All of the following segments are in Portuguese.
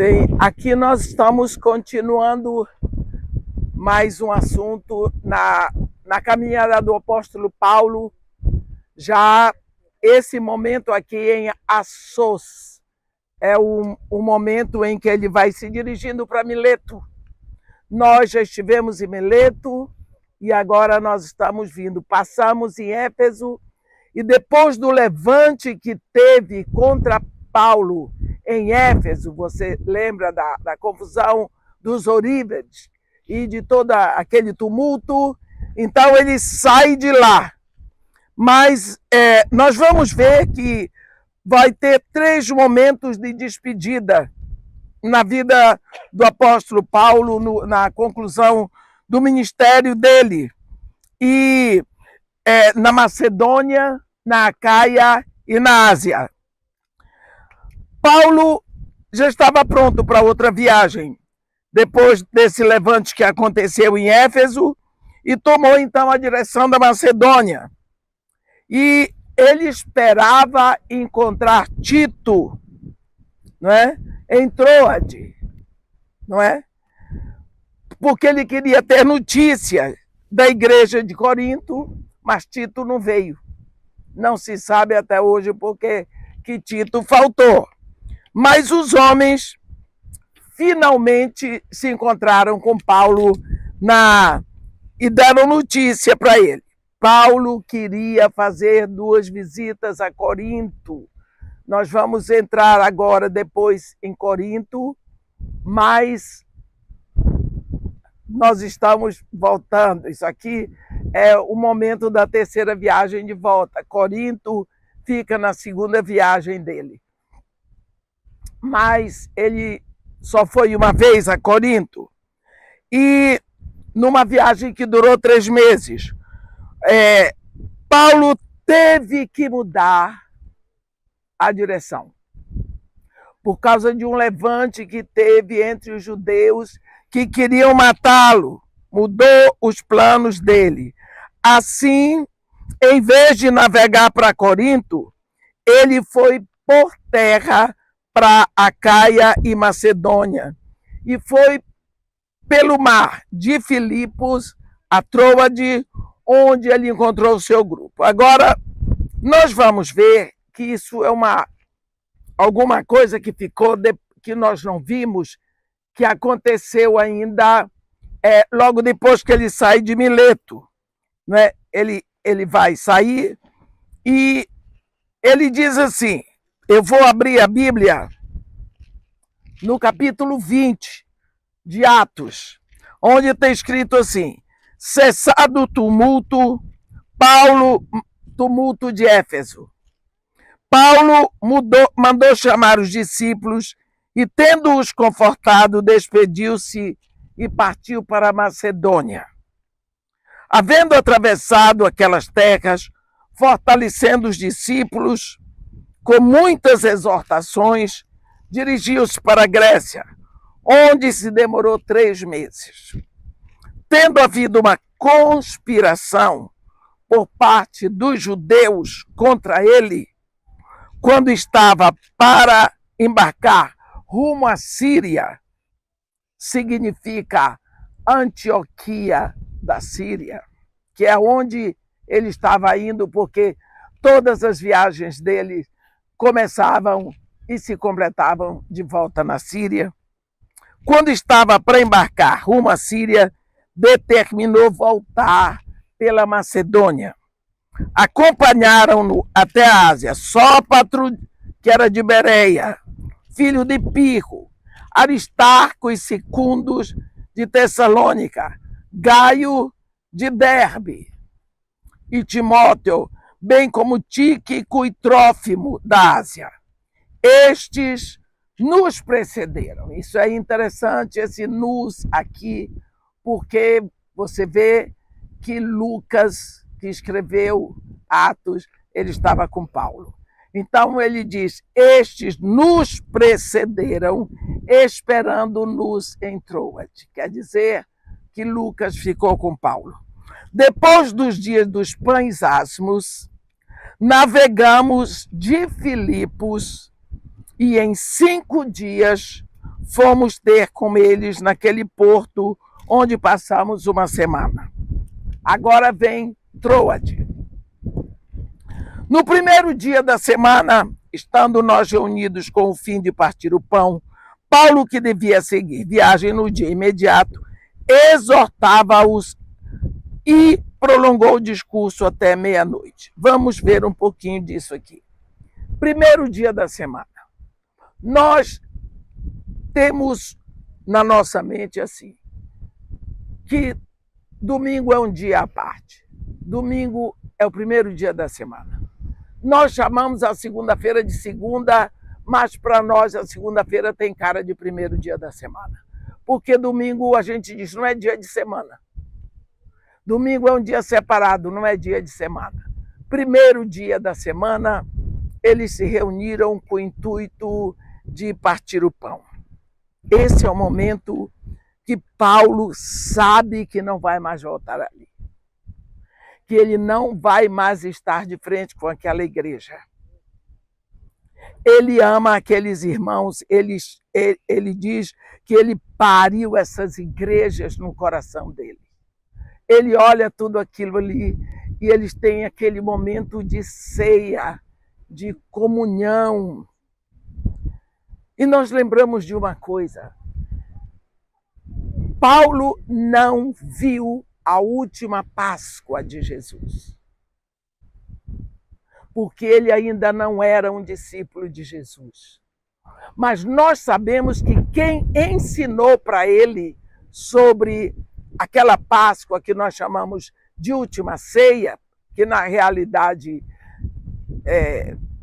Bem, aqui nós estamos continuando mais um assunto na caminhada do apóstolo Paulo, já esse momento aqui em Assos, é o momento em que ele vai se dirigindo para Mileto. Nós já estivemos em Mileto e agora nós estamos vindo, passamos em Éfeso, e depois do levante que teve contra Paulo em Éfeso, você lembra da confusão dos orívedes e de todo aquele tumulto, então ele sai de lá. Mas nós vamos ver que vai ter 3 momentos de despedida na vida do apóstolo Paulo, na conclusão do ministério dele. E na Macedônia, na Acaia e na Ásia. Paulo já estava pronto para outra viagem, depois desse levante que aconteceu em Éfeso, e tomou então a direção da Macedônia. E ele esperava encontrar Tito, não é? Em Troade, não é? Porque ele queria ter notícia da igreja de Corinto, mas Tito não veio. Não se sabe até hoje porque que Tito faltou. Mas os homens finalmente se encontraram com Paulo e deram notícia para ele. Paulo queria fazer 2 visitas a Corinto. Nós vamos entrar agora depois em Corinto, mas nós estamos voltando. Isso aqui é o momento da 3ª viagem de volta. Corinto fica na 2ª viagem dele. Mas ele só foi uma vez a Corinto, e numa viagem que durou 3 meses. Paulo teve que mudar a direção, por causa de um levante que teve entre os judeus que queriam matá-lo. Mudou os planos dele. Assim, em vez de navegar para Corinto, ele foi por terra para Acaia e Macedônia, e foi pelo mar de Filipos a Troade, onde ele encontrou o seu grupo. Agora, nós vamos ver que isso é alguma coisa que ficou, que nós não vimos, que aconteceu ainda logo depois que ele sai de Mileto. Né? Ele vai sair e ele diz assim, eu vou abrir a Bíblia no capítulo 20 de Atos, onde está escrito assim, cessado o tumulto, tumulto de Éfeso. Paulo mandou chamar os discípulos e, tendo-os confortado, despediu-se e partiu para a Macedônia. Havendo atravessado aquelas terras, fortalecendo os discípulos, com muitas exortações, dirigiu-se para a Grécia, onde se demorou 3 meses. Tendo havido uma conspiração por parte dos judeus contra ele, quando estava para embarcar rumo à Síria, significa Antioquia da Síria, que é onde ele estava indo, porque todas as viagens dele começavam e se completavam de volta na Síria. Quando estava para embarcar rumo à Síria, determinou voltar pela Macedônia. Acompanharam-no até a Ásia Sópatro, que era de Bereia, filho de Pirro, Aristarco e Secundos de Tessalônica, Gaio de Derbe e Timóteo, bem como Tíquico e Trófimo da Ásia. Estes nos precederam. Isso é interessante, esse nos aqui, porque você vê que Lucas, que escreveu Atos, ele estava com Paulo. Então ele diz, estes nos precederam, esperando-nos em Troade. Quer dizer que Lucas ficou com Paulo. Depois dos dias dos pães asmos, navegamos de Filipos e em 5 dias fomos ter com eles naquele porto onde passamos uma semana. Agora vem Troade. No primeiro dia da semana, estando nós reunidos com o fim de partir o pão, Paulo, que devia seguir viagem no dia imediato, exortava-os e prolongou o discurso até meia-noite. Vamos ver um pouquinho disso aqui. Primeiro dia da semana. Nós temos na nossa mente assim, que domingo é um dia à parte. Domingo é o primeiro dia da semana. Nós chamamos a segunda-feira de segunda, mas para nós a segunda-feira tem cara de primeiro dia da semana. Porque domingo a gente diz não é dia de semana. Domingo é um dia separado, não é dia de semana. Primeiro dia da semana, eles se reuniram com o intuito de partir o pão. Esse é o momento que Paulo sabe que não vai mais voltar ali. Que ele não vai mais estar de frente com aquela igreja. Ele ama aqueles irmãos, ele diz que ele pariu essas igrejas no coração dele. Ele olha tudo aquilo ali e eles têm aquele momento de ceia, de comunhão. E nós lembramos de uma coisa. Paulo não viu a última Páscoa de Jesus. Porque ele ainda não era um discípulo de Jesus. Mas nós sabemos que quem ensinou para ele sobre aquela Páscoa que nós chamamos de última ceia, que na realidade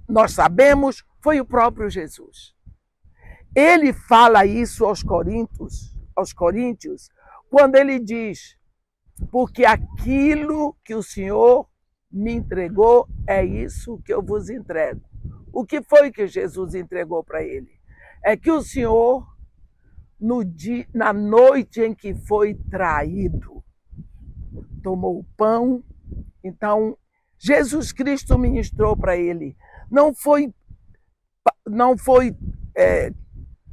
nós sabemos, foi o próprio Jesus. Ele fala isso aos coríntios, quando ele diz, porque aquilo que o Senhor me entregou é isso que eu vos entrego. O que foi que Jesus entregou para ele? É que o Senhor, na noite em que foi traído, tomou o pão. Então, Jesus Cristo ministrou para ele. Não foi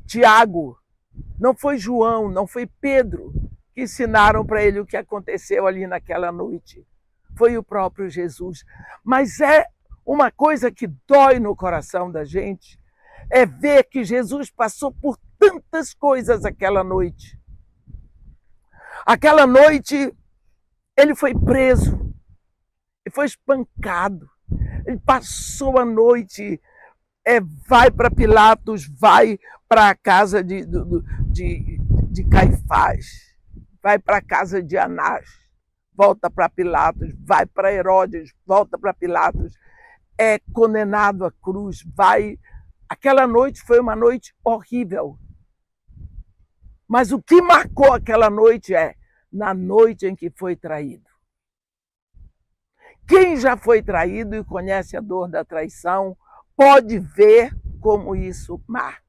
Tiago, não foi João, não foi Pedro que ensinaram para ele o que aconteceu ali naquela noite. Foi o próprio Jesus. Mas é uma coisa que dói no coração da gente, é ver que Jesus passou por tantas coisas aquela noite. Aquela noite, ele foi preso, ele foi espancado, ele passou a noite, vai para Pilatos, vai para a casa de Caifás, vai para a casa de Anás, volta para Pilatos, vai para Herodes, volta para Pilatos, é condenado à cruz, vai. Aquela noite foi uma noite horrível. Mas o que marcou aquela noite na noite em que foi traído. Quem já foi traído e conhece a dor da traição, pode ver como isso marca.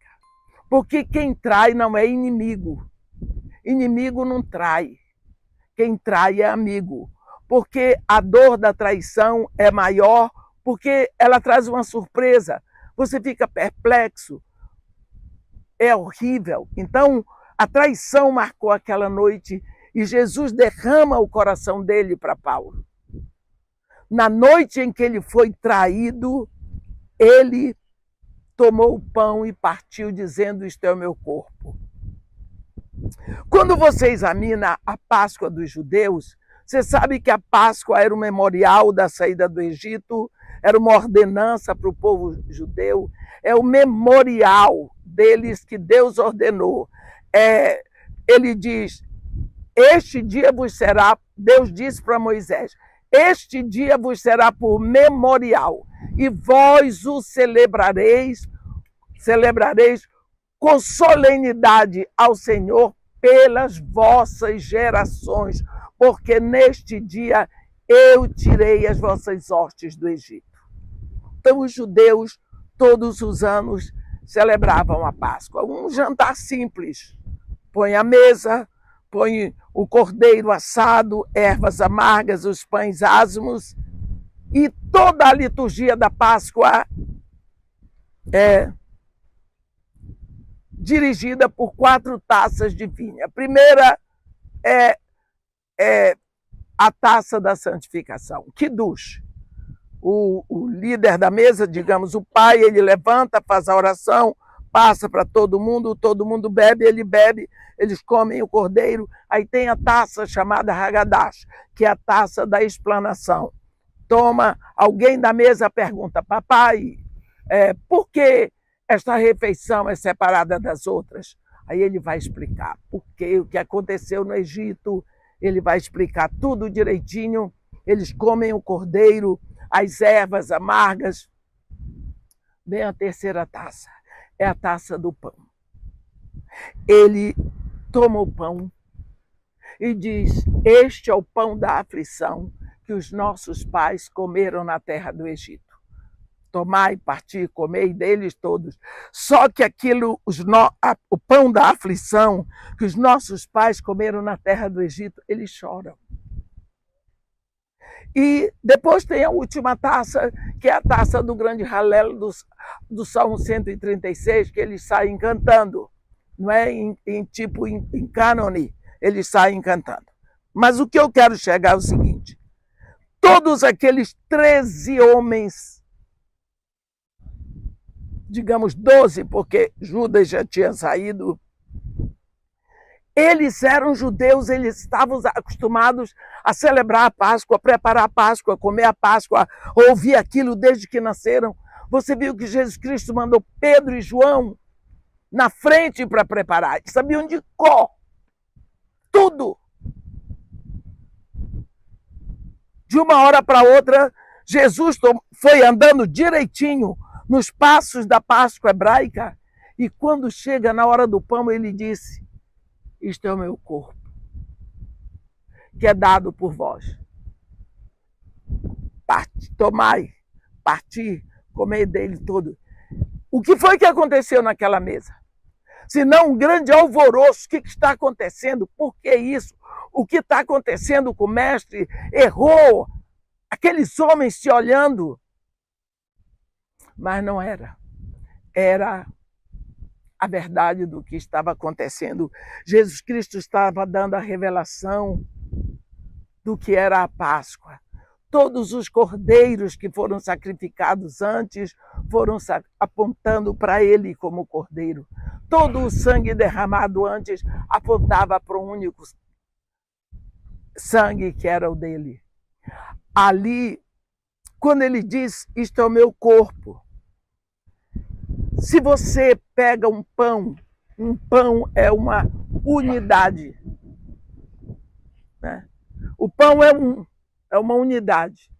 Porque quem trai não é inimigo. Inimigo não trai. Quem trai é amigo. Porque a dor da traição é maior, porque ela traz uma surpresa. Você fica perplexo. É horrível. Então, a traição marcou aquela noite e Jesus derrama o coração dele para Paulo. Na noite em que ele foi traído, ele tomou o pão e partiu dizendo, isto é o meu corpo. Quando você examina a Páscoa dos judeus, você sabe que a Páscoa era o memorial da saída do Egito, era uma ordenança para o povo judeu, é o memorial deles que Deus ordenou. Ele diz, este dia vos será, Deus disse para Moisés, este dia vos será por memorial, e vós o celebrareis com solenidade ao Senhor pelas vossas gerações, porque neste dia eu tirei as vossas hostes do Egito. Então os judeus todos os anos celebravam a Páscoa, um jantar simples, põe a mesa, põe o cordeiro assado, ervas amargas, os pães asmos, e toda a liturgia da Páscoa é dirigida por 4 taças de vinho. A primeira é a taça da santificação, Kiddush. O líder da mesa, digamos, o pai, ele levanta, faz a oração, passa para todo mundo bebe, eles comem o cordeiro. Aí tem a taça chamada Hagadash, que é a taça da explanação. Alguém da mesa pergunta: papai, por que esta refeição é separada das outras? Aí ele vai explicar porque o que aconteceu no Egito, ele vai explicar tudo direitinho. Eles comem o cordeiro, as ervas amargas. Vem a terceira taça, é a taça do pão. Ele toma o pão e diz: este é o pão da aflição que os nossos pais comeram na terra do Egito. Tomai, partir, comei deles todos. Só que o pão da aflição que os nossos pais comeram na terra do Egito, eles choram. E depois tem a última taça, que é a taça do grande Halel do Salmo 136, que eles saem cantando. Não é em cânone, eles saem cantando. Mas o que eu quero chegar é o seguinte: todos aqueles 13 homens, digamos 12, porque Judas já tinha saído, eles eram judeus, eles estavam acostumados a celebrar a Páscoa, a preparar a Páscoa, a comer a Páscoa, a ouvir aquilo desde que nasceram. Você viu que Jesus Cristo mandou Pedro e João na frente para preparar. Eles sabiam de cor tudo. De uma hora para outra, Jesus foi andando direitinho nos passos da Páscoa hebraica, e quando chega na hora do pão, ele disse: isto é o meu corpo, que é dado por vós. Tomai, parti, comei dele todo. O que foi que aconteceu naquela mesa? Senão um grande alvoroço. O que está acontecendo? Por que isso? O que está acontecendo com o mestre? Errou. Aqueles homens se olhando. Mas não era. Era a verdade do que estava acontecendo. Jesus Cristo estava dando a revelação do que era a Páscoa. Todos os cordeiros que foram sacrificados antes foram apontando para ele como cordeiro. Todo o sangue derramado antes apontava para um único sangue, que era o dele. Ali, quando ele diz: isto é o meu corpo. Se você pega um pão é uma unidade. Né? O pão é uma unidade.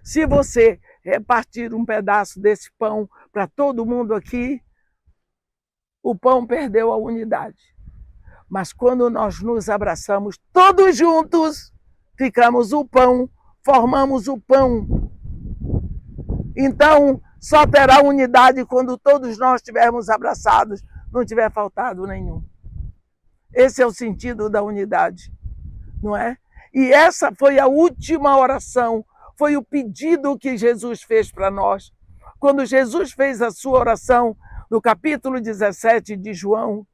Se você repartir um pedaço desse pão para todo mundo aqui, o pão perdeu a unidade. Mas quando nós nos abraçamos todos juntos, ficamos o pão, formamos o pão. Então, só terá unidade quando todos nós estivermos abraçados, não tiver faltado nenhum. Esse é o sentido da unidade, não é? E essa foi a última oração, foi o pedido que Jesus fez para nós. Quando Jesus fez a sua oração, no capítulo 17 de João,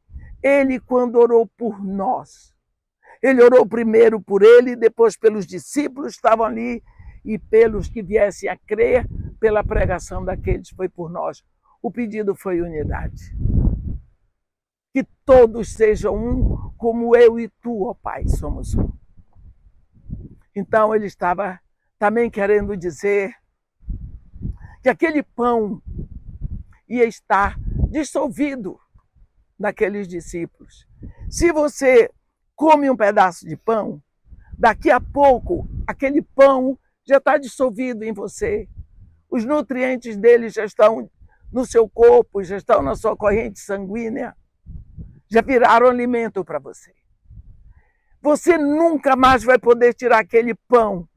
ele, quando orou por nós, ele orou primeiro por ele, depois pelos discípulos que estavam ali e pelos que viessem a crer pela pregação daqueles, foi por nós. O pedido foi unidade. Que todos sejam um, como eu e tu, ó Pai, somos um. Então ele estava também querendo dizer que aquele pão ia estar dissolvido naqueles discípulos. Se você come um pedaço de pão, daqui a pouco aquele pão já está dissolvido em você. Os nutrientes dele já estão no seu corpo, já estão na sua corrente sanguínea, já viraram alimento para você. Você nunca mais vai poder tirar aquele pão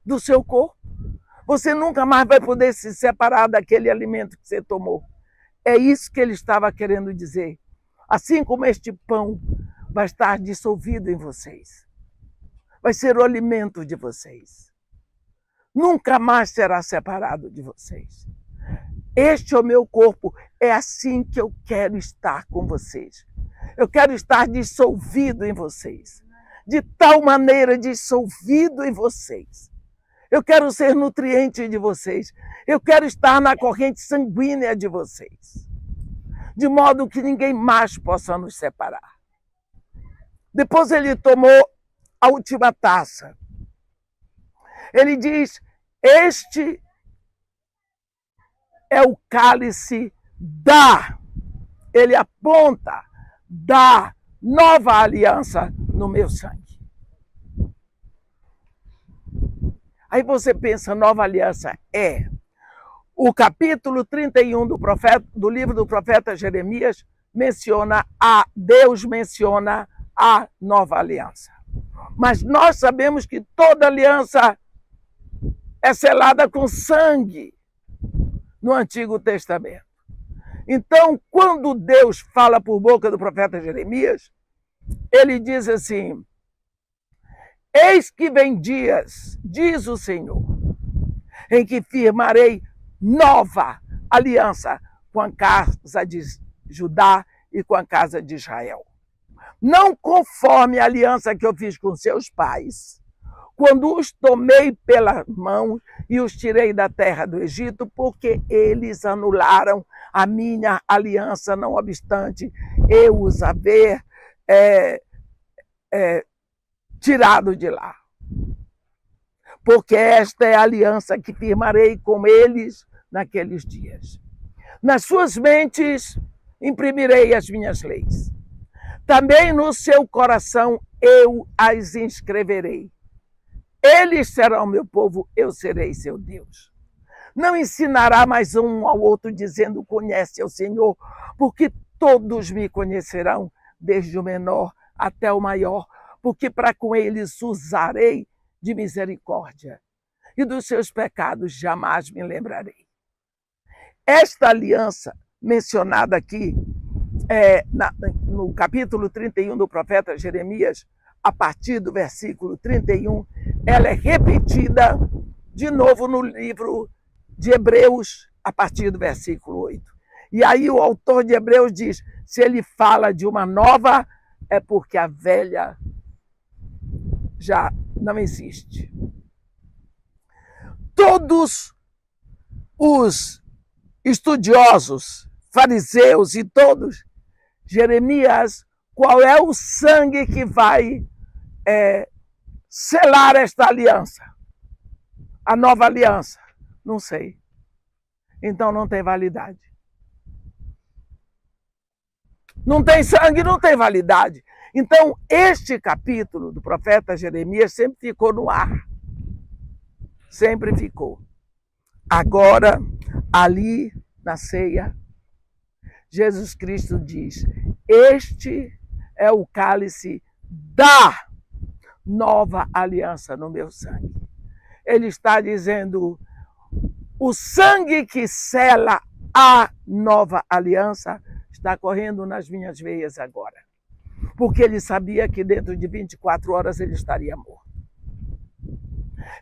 do seu corpo. Você nunca mais vai poder se separar daquele alimento que você tomou. É isso que ele estava querendo dizer. Assim como este pão vai estar dissolvido em vocês, vai ser o alimento de vocês. Nunca mais será separado de vocês. Este é o meu corpo. É assim que eu quero estar com vocês. Eu quero estar dissolvido em vocês. De tal maneira dissolvido em vocês. Eu quero ser nutriente de vocês. Eu quero estar na corrente sanguínea de vocês. De modo que ninguém mais possa nos separar. Depois ele tomou a última taça. Ele diz: este é o cálice ele aponta, da nova aliança no meu sangue. Aí você pensa, nova aliança é o capítulo 31 do livro do profeta Jeremias Deus menciona a nova aliança. Mas nós sabemos que toda aliança é selada com sangue no Antigo Testamento. Então, quando Deus fala por boca do profeta Jeremias, ele diz assim: eis que vem dias, diz o Senhor, em que firmarei nova aliança com a casa de Judá e com a casa de Israel. Não conforme a aliança que eu fiz com seus pais, quando os tomei pela mão e os tirei da terra do Egito, porque eles anularam a minha aliança, não obstante eu os haver tirado de lá. Porque esta é a aliança que firmarei com eles naqueles dias. Nas suas mentes imprimirei as minhas leis. Também no seu coração eu as inscreverei. Eles serão meu povo, eu serei seu Deus. Não ensinará mais um ao outro dizendo: conhece ao Senhor, porque todos me conhecerão, desde o menor até o maior, porque para com eles usarei de misericórdia, e dos seus pecados jamais me lembrarei. Esta aliança mencionada aqui, no capítulo 31 do profeta Jeremias, a partir do versículo 31, ela é repetida de novo no livro de Hebreus, a partir do versículo 8. E aí o autor de Hebreus diz: se ele fala de uma nova, é porque a velha já não existe. Todos os estudiosos, fariseus e todos, Jeremias, qual é o sangue que vai selar esta aliança? A nova aliança? Não sei. Então não tem validade. Não tem sangue, não tem validade. Então, este capítulo do profeta Jeremias sempre ficou no ar. Sempre ficou. Agora, ali na ceia, Jesus Cristo diz: este é o cálice da nova aliança no meu sangue. Ele está dizendo: o sangue que sela a nova aliança está correndo nas minhas veias agora. Porque ele sabia que dentro de 24 horas ele estaria morto.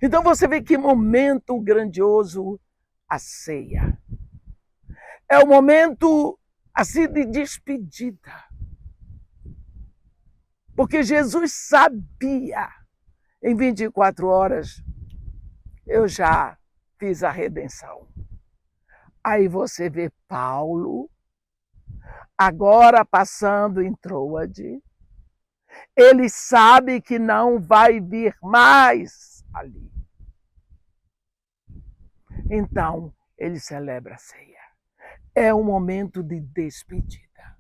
Então você vê que momento grandioso a ceia. É o momento assim de despedida. Porque Jesus sabia, em 24 horas, eu já fiz a redenção. Aí você vê Paulo, agora passando em Troade, ele sabe que não vai vir mais ali. Então, ele celebra a ceia. É um momento de despedida.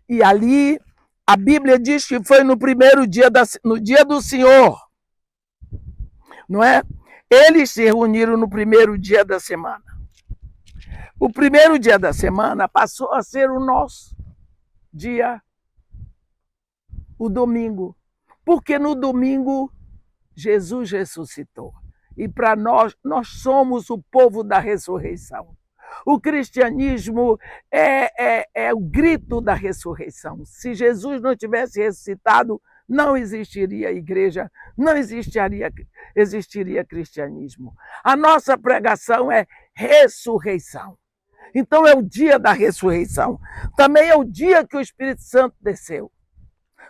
E ali, a Bíblia diz que foi no primeiro dia, no dia do Senhor, não é? Eles se reuniram no primeiro dia da semana. O primeiro dia da semana passou a ser o nosso dia, o domingo. Porque no domingo, Jesus ressuscitou. E para nós somos o povo da ressurreição. O cristianismo é o grito da ressurreição. Se Jesus não tivesse ressuscitado, não existiria igreja, não existiria cristianismo. A nossa pregação é ressurreição. Então é o dia da ressurreição. Também é o dia que o Espírito Santo desceu.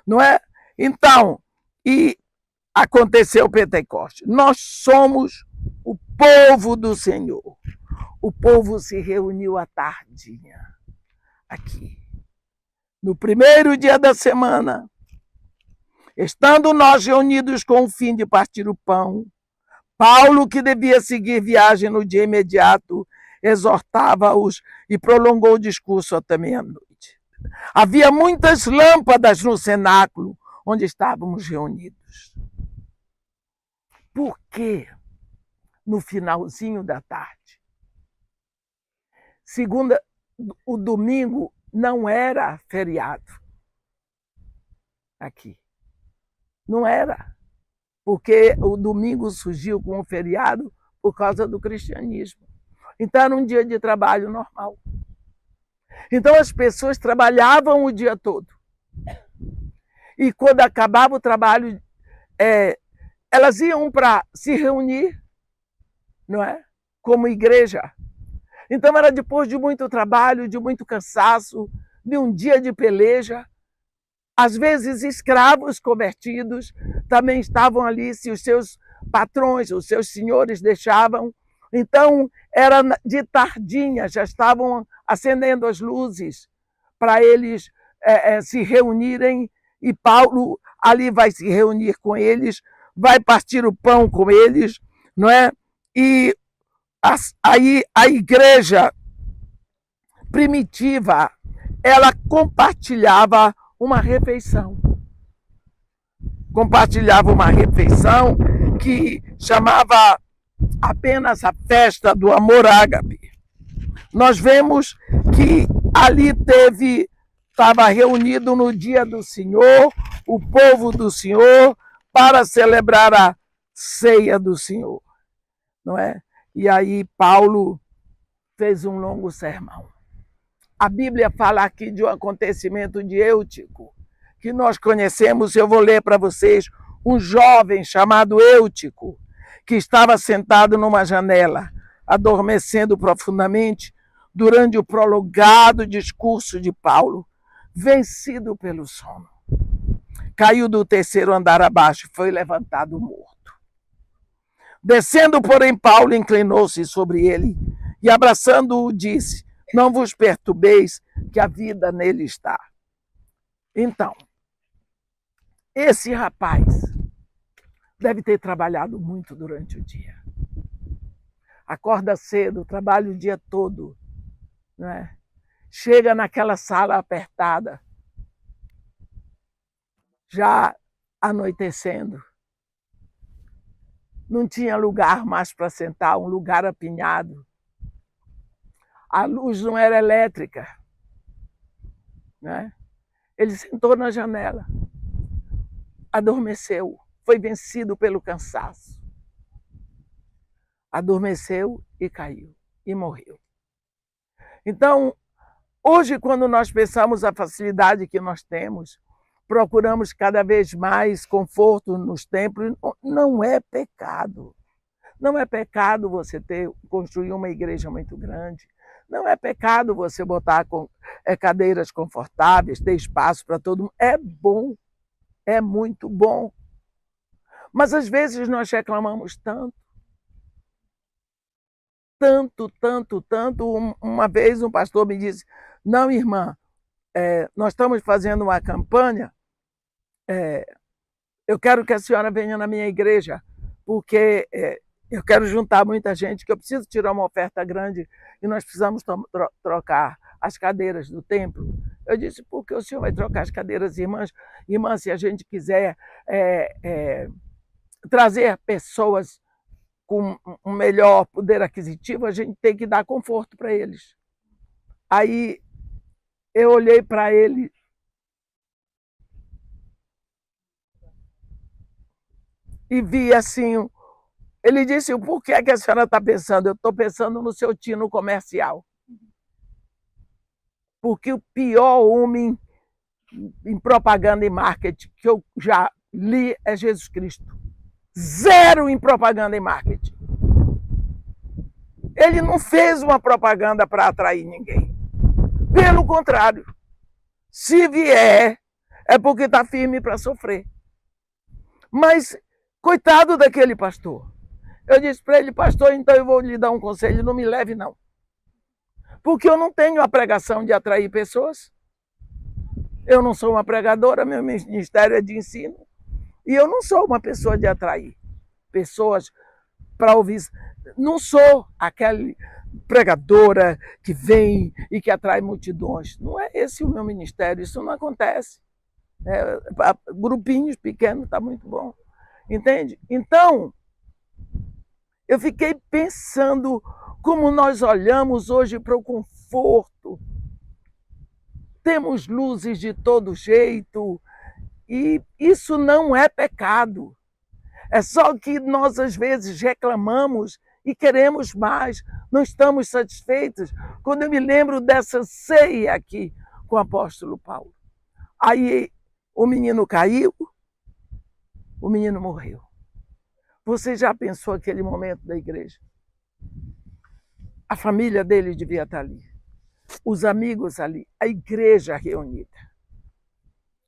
Não é? Então, e aconteceu o Pentecostes. Nós somos o povo do Senhor. O povo se reuniu à tardinha, aqui. No primeiro dia da semana, estando nós reunidos com o fim de partir o pão, Paulo, que devia seguir viagem no dia imediato, exortava-os e prolongou o discurso até meia-noite. Havia muitas lâmpadas no cenáculo onde estávamos reunidos. Por que no finalzinho da tarde? Segunda, o domingo não era feriado aqui. Não era. Porque o domingo surgiu como feriado por causa do cristianismo. Então era um dia de trabalho normal. Então as pessoas trabalhavam o dia todo. E quando acabava o trabalho, elas iam para se reunir, não é? Como igreja. Então era depois de muito trabalho, de muito cansaço, de um dia de peleja. Às vezes escravos convertidos também estavam ali, se os seus patrões, os seus senhores deixavam. Então era de tardinha, já estavam acendendo as luzes para eles se reunirem, e Paulo ali vai se reunir com eles, vai partir o pão com eles, não é? E aí a igreja primitiva, ela compartilhava uma refeição. Compartilhava uma refeição que chamava apenas a festa do amor ágape. Nós vemos que ali estava reunido no dia do Senhor, o povo do Senhor, para celebrar a ceia do Senhor, não é? E aí Paulo fez um longo sermão. A Bíblia fala aqui de um acontecimento de Eutico, que nós conhecemos. Eu vou ler para vocês. Um jovem chamado Eutico, que estava sentado numa janela, adormecendo profundamente durante o prolongado discurso de Paulo, vencido pelo sono. Caiu do terceiro andar abaixo e foi levantado morto. Descendo, porém, Paulo inclinou-se sobre ele e, abraçando-o, disse: não vos perturbeis, que a vida nele está. Então, esse rapaz deve ter trabalhado muito durante o dia. Acorda cedo, trabalha o dia todo, né? Chega naquela sala apertada, já anoitecendo. Não tinha lugar mais para sentar, um lugar apinhado. A luz não era elétrica, né? Ele sentou na janela, adormeceu, foi vencido pelo cansaço. Adormeceu e caiu, e morreu. Então, hoje, quando nós pensamos a facilidade que nós temos, procuramos cada vez mais conforto nos templos, não é pecado. Não é pecado você construir uma igreja muito grande. Não é pecado você botar cadeiras confortáveis, ter espaço para todo mundo. É bom, é muito bom. Mas às vezes nós reclamamos tanto. Uma vez um pastor me disse: não, irmã, nós estamos fazendo uma campanha, eu quero que a senhora venha na minha igreja, porque eu quero juntar muita gente, que eu preciso tirar uma oferta grande e nós precisamos trocar as cadeiras do templo. Eu disse: por que o senhor vai trocar as cadeiras, irmãs? Irmã, se a gente quiser trazer pessoas com um melhor poder aquisitivo, a gente tem que dar conforto para eles. Aí eu olhei para ele e vi assim, ele disse: por que a senhora está pensando? Eu estou pensando no seu tino comercial. Porque o pior homem em propaganda e marketing que eu já li é Jesus Cristo. Zero em propaganda e marketing. Ele não fez uma propaganda para atrair ninguém. Pelo contrário, se vier, é porque está firme para sofrer. Mas, coitado daquele pastor. Eu disse para ele, pastor, então eu vou lhe dar um conselho, não me leve não. Porque eu não tenho a pregação de atrair pessoas. Eu não sou uma pregadora, meu ministério é de ensino. E eu não sou uma pessoa de atrair pessoas para ouvir. Não sou aquela pregadora que vem e que atrai multidões. Não é esse o meu ministério, isso não acontece. Grupinhos pequenos está muito bom. Entende? Então, eu fiquei pensando como nós olhamos hoje para o conforto. Temos luzes de todo jeito e isso não é pecado. É só que nós, às vezes, reclamamos e queremos mais, não estamos satisfeitos. Quando eu me lembro dessa ceia aqui com o apóstolo Paulo, aí o menino caiu, o menino morreu. Você já pensou aquele momento da igreja? A família dele devia estar ali, os amigos ali, a igreja reunida.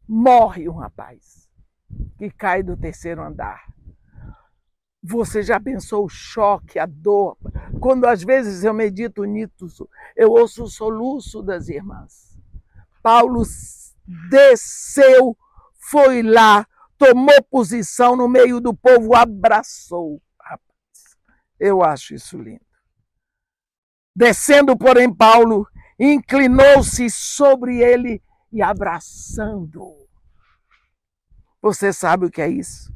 Morre um rapaz que cai do terceiro andar. Você já pensou o choque, a dor? Quando às vezes eu medito nisso, eu ouço o soluço das irmãs. Paulo desceu, foi lá, tomou posição no meio do povo, abraçou. Rapaz, eu acho isso lindo. Descendo, porém, Paulo inclinou-se sobre ele e abraçando. Você sabe o que é isso?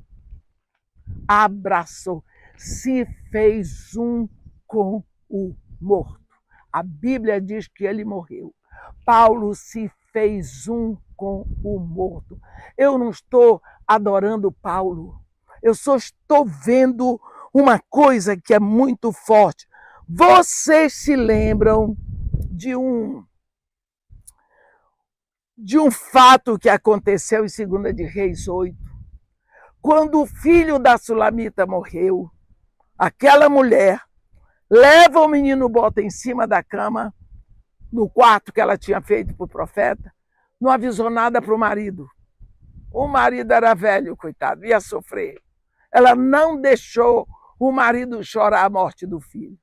Abraçou, se fez um com o morto. A Bíblia diz que ele morreu. Paulo se fez um com o morto. Eu não estou adorando Paulo. Eu só estou vendo uma coisa que é muito forte. Vocês se lembram de um fato que aconteceu em 2 de Reis 8? Quando o filho da Sulamita morreu, aquela mulher leva o menino, bota em cima da cama, no quarto que ela tinha feito para o profeta, não avisou nada para o marido. O marido era velho, coitado, ia sofrer. Ela não deixou o marido chorar a morte do filho.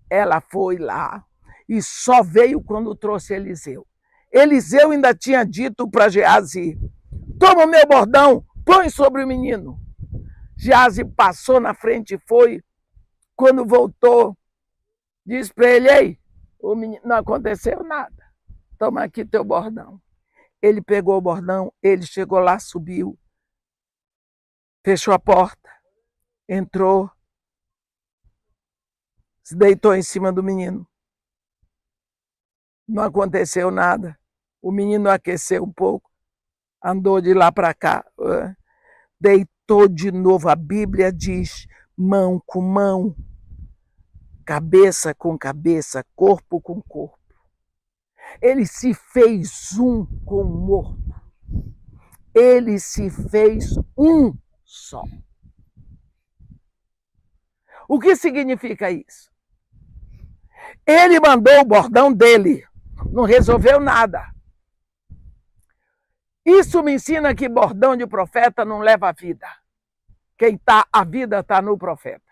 Ela foi lá e só veio quando trouxe Eliseu. Eliseu ainda tinha dito para Geazi, toma o meu bordão, põe sobre o menino. Geazi passou na frente e foi. Quando voltou, disse para ele, ei, o menino, não aconteceu nada. Toma aqui teu bordão. Ele pegou o bordão, ele chegou lá, subiu, fechou a porta, entrou, se deitou em cima do menino. Não aconteceu nada. O menino aqueceu um pouco, andou de lá para cá, deitou de novo. A Bíblia diz, mão com mão, cabeça com cabeça, corpo com corpo. Ele se fez um com o morto. Ele se fez um só. O que significa isso? Ele mandou o bordão dele, não resolveu nada. Isso me ensina que bordão de profeta não leva a vida. A vida está no profeta.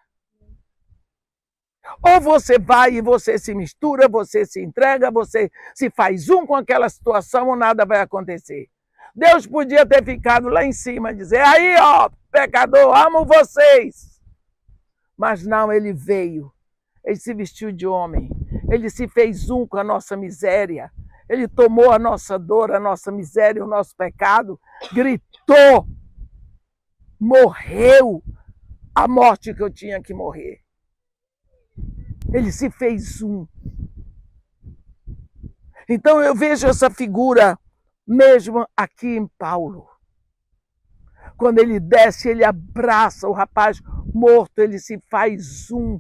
Ou você vai e você se mistura, você se entrega, você se faz um com aquela situação ou nada vai acontecer. Deus podia ter ficado lá em cima e dizer, aí ó, pecador, amo vocês. Mas não, ele veio, ele se vestiu de homem, ele se fez um com a nossa miséria, ele tomou a nossa dor, a nossa miséria, o nosso pecado, gritou, morreu a morte que eu tinha que morrer. Ele se fez um. Então eu vejo essa figura mesmo aqui em Paulo. Quando ele desce, ele abraça o rapaz morto, ele se faz um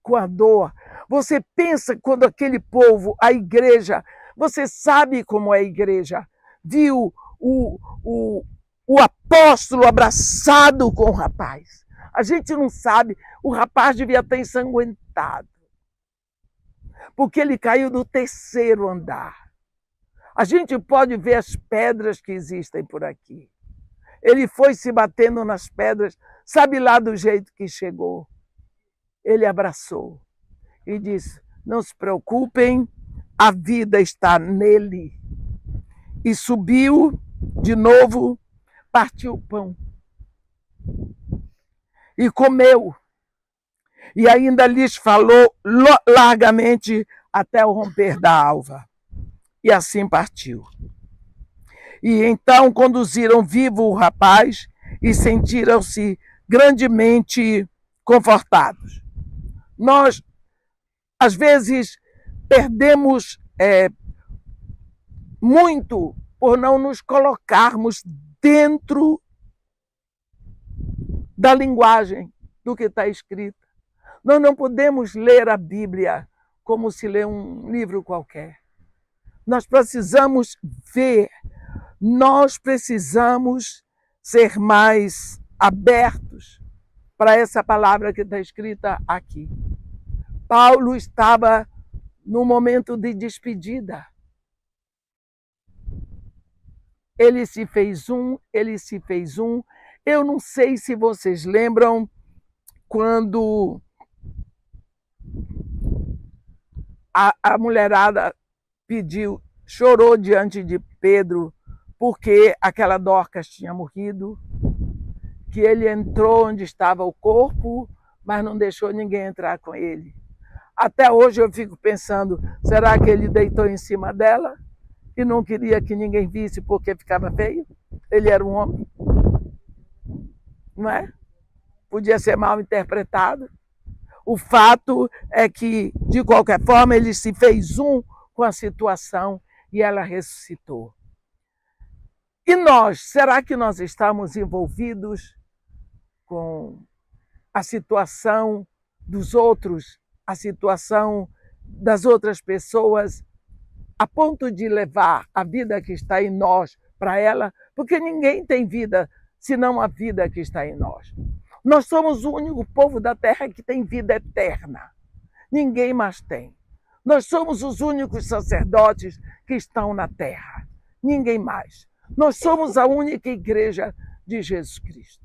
com a dor. Você pensa quando aquele povo, a igreja, você sabe como é a igreja, viu o apóstolo abraçado com o rapaz. A gente não sabe. O rapaz devia estar ensanguentado, porque ele caiu do 3º andar. A gente pode ver as pedras que existem por aqui. Ele foi se batendo nas pedras, sabe lá do jeito que chegou. Ele abraçou e disse: não se preocupem, a vida está nele. E subiu de novo, partiu o pão e comeu. E ainda lhes falou largamente até o romper da alva. E assim partiu. E então conduziram vivo o rapaz e sentiram-se grandemente confortados. Nós, às vezes, perdemos muito por não nos colocarmos dentro da linguagem do que está escrito. Nós não podemos ler a Bíblia como se lê um livro qualquer. Nós precisamos ver, nós precisamos ser mais abertos para essa palavra que está escrita aqui. Paulo estava no momento de despedida. Ele se fez um. Eu não sei se vocês lembram quando a mulherada chorou diante de Pedro porque aquela Dorcas tinha morrido, que ele entrou onde estava o corpo, mas não deixou ninguém entrar com ele. Até hoje eu fico pensando, será que ele deitou em cima dela e não queria que ninguém visse porque ficava feio? Ele era um homem, não é? Podia ser mal interpretado. O fato é que, de qualquer forma, ele se fez um com a situação e ela ressuscitou. E nós, será que nós estamos envolvidos com a situação dos outros, a situação das outras pessoas, a ponto de levar a vida que está em nós para ela? Porque ninguém tem vida senão a vida que está em nós. Nós somos o único povo da terra que tem vida eterna. Ninguém mais tem. Nós somos os únicos sacerdotes que estão na terra. Ninguém mais. Nós somos a única igreja de Jesus Cristo.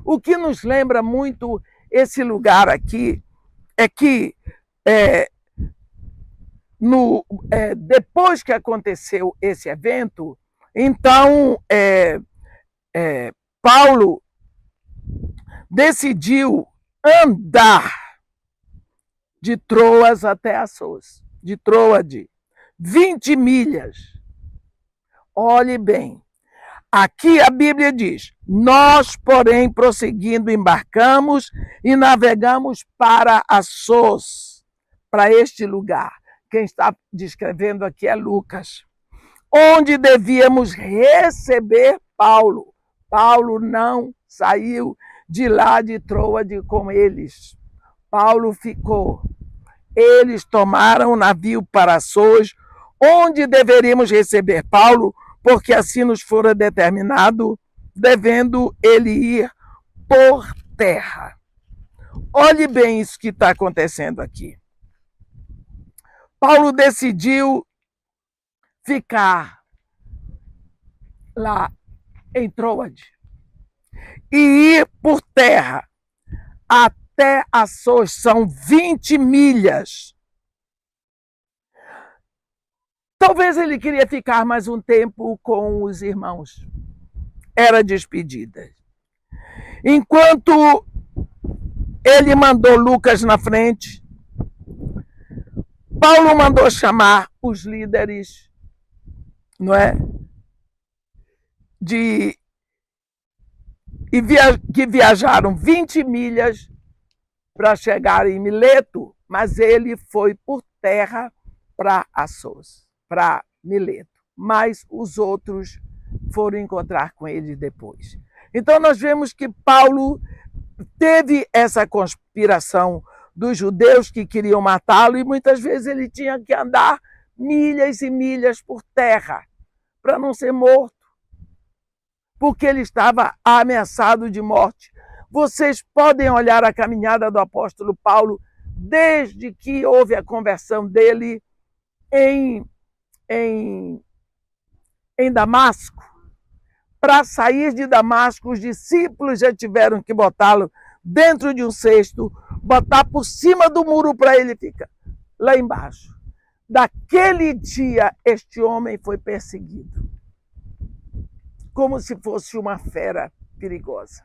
O que nos lembra muito esse lugar aqui é que depois que aconteceu esse evento, então Paulo decidiu andar de Troas até Assos, de Troade, 20 milhas. Olhe bem, aqui a Bíblia diz: nós, porém, prosseguindo, embarcamos e navegamos para Assos, para este lugar. Quem está descrevendo aqui é Lucas, onde devíamos receber Paulo. Paulo não saiu de lá de Troade com eles. Paulo ficou. Eles tomaram o navio para Assos, onde deveríamos receber Paulo, porque assim nos fora determinado, devendo ele ir por terra. Olhe bem isso que está acontecendo aqui. Paulo decidiu ficar lá em Troade e ir por terra até Assos, são 20 milhas. Talvez ele queria ficar mais um tempo com os irmãos. Era despedida. Enquanto ele mandou Lucas na frente, Paulo mandou chamar os líderes, não é? Que viajaram 20 milhas para chegar em Mileto, mas ele foi por terra para Assos, para Mileto. Mas os outros foram encontrar com ele depois. Então nós vemos que Paulo teve essa conspiração dos judeus que queriam matá-lo e muitas vezes ele tinha que andar milhas e milhas por terra para não ser morto, porque ele estava ameaçado de morte. Vocês podem olhar a caminhada do apóstolo Paulo desde que houve a conversão dele em Damasco. Para sair de Damasco, os discípulos já tiveram que botá-lo dentro de um cesto, botar por cima do muro para ele ficar lá embaixo. Daquele dia, este homem foi perseguido, como se fosse uma fera perigosa.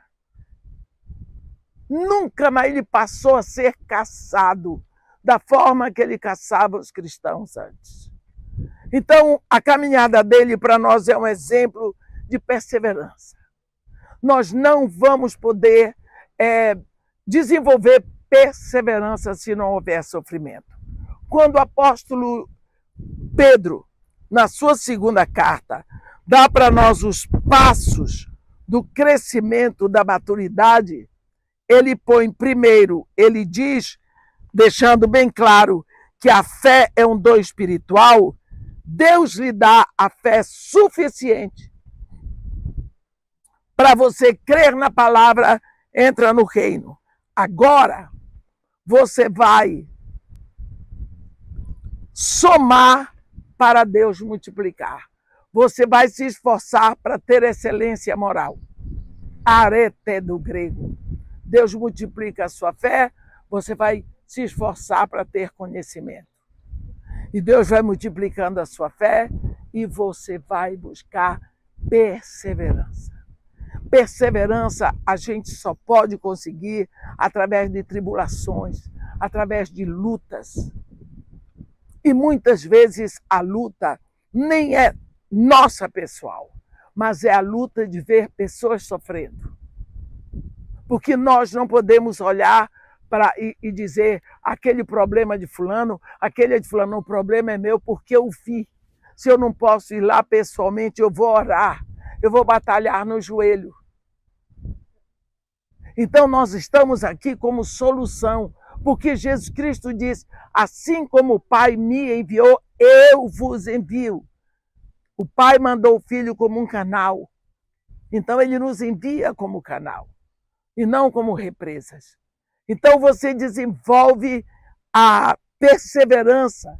Nunca mais ele passou a ser caçado da forma que ele caçava os cristãos antes. Então, a caminhada dele para nós é um exemplo de perseverança. Nós não vamos poder desenvolver perseverança se não houver sofrimento. Quando o apóstolo Pedro, na sua segunda carta, dá para nós os passos do crescimento da maturidade, ele põe primeiro, ele diz, deixando bem claro que a fé é um dom espiritual, Deus lhe dá a fé suficiente para você crer na palavra, entra no reino. Agora, você vai somar para Deus multiplicar. Você vai se esforçar para ter excelência moral. Arete do grego. Deus multiplica a sua fé, você vai se esforçar para ter conhecimento. E Deus vai multiplicando a sua fé e você vai buscar perseverança. Perseverança a gente só pode conseguir através de tribulações, através de lutas. E muitas vezes a luta nem é nossa pessoal, mas é a luta de ver pessoas sofrendo. Porque nós não podemos olhar e dizer aquele problema de fulano, aquele é de fulano, o problema é meu porque eu vi. Se eu não posso ir lá pessoalmente, eu vou orar, eu vou batalhar no joelho. Então nós estamos aqui como solução, porque Jesus Cristo diz, assim como o Pai me enviou, eu vos envio. O Pai mandou o Filho como um canal, então ele nos envia como canal, e não como represas. Então você desenvolve a perseverança,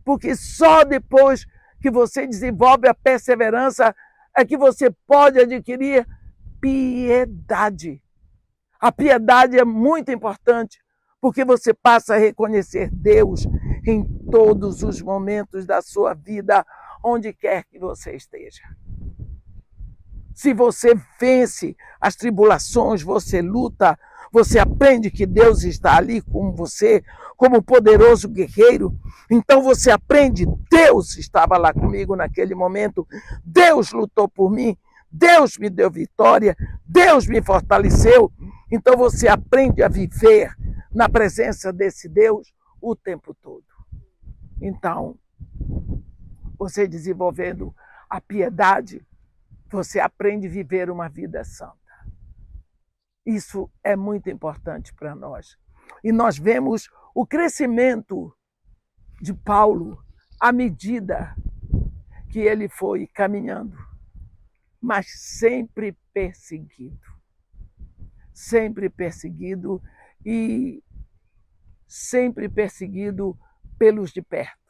porque só depois que você desenvolve a perseverança é que você pode adquirir piedade. A piedade é muito importante, porque você passa a reconhecer Deus em todos os momentos da sua vida, onde quer que você esteja. Se você vence as tribulações, você luta, você aprende que Deus está ali com você, como poderoso guerreiro. Então você aprende, Deus estava lá comigo naquele momento, Deus lutou por mim, Deus me deu vitória, Deus me fortaleceu. Então você aprende a viver na presença desse Deus o tempo todo. Então, você desenvolvendo a piedade, você aprende a viver uma vida santa. Isso é muito importante para nós. E nós vemos o crescimento de Paulo à medida que ele foi caminhando, mas sempre perseguido. Sempre perseguido e sempre perseguido pelos de perto.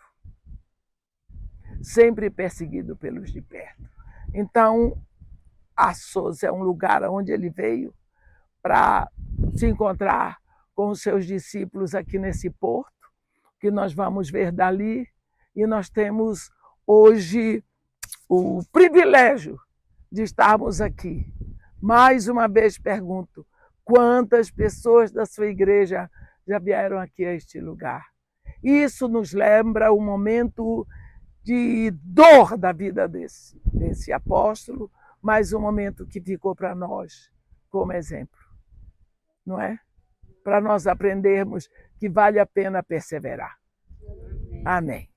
Sempre perseguido pelos de perto. Então, Assos é um lugar onde ele veio para se encontrar com os seus discípulos aqui nesse porto, que nós vamos ver dali, e nós temos hoje o privilégio de estarmos aqui. Mais uma vez pergunto, quantas pessoas da sua igreja já vieram aqui a este lugar? Isso nos lembra o momento de dor da vida desse apóstolo, mas um momento que ficou para nós como exemplo, não é? Para nós aprendermos que vale a pena perseverar. Amém.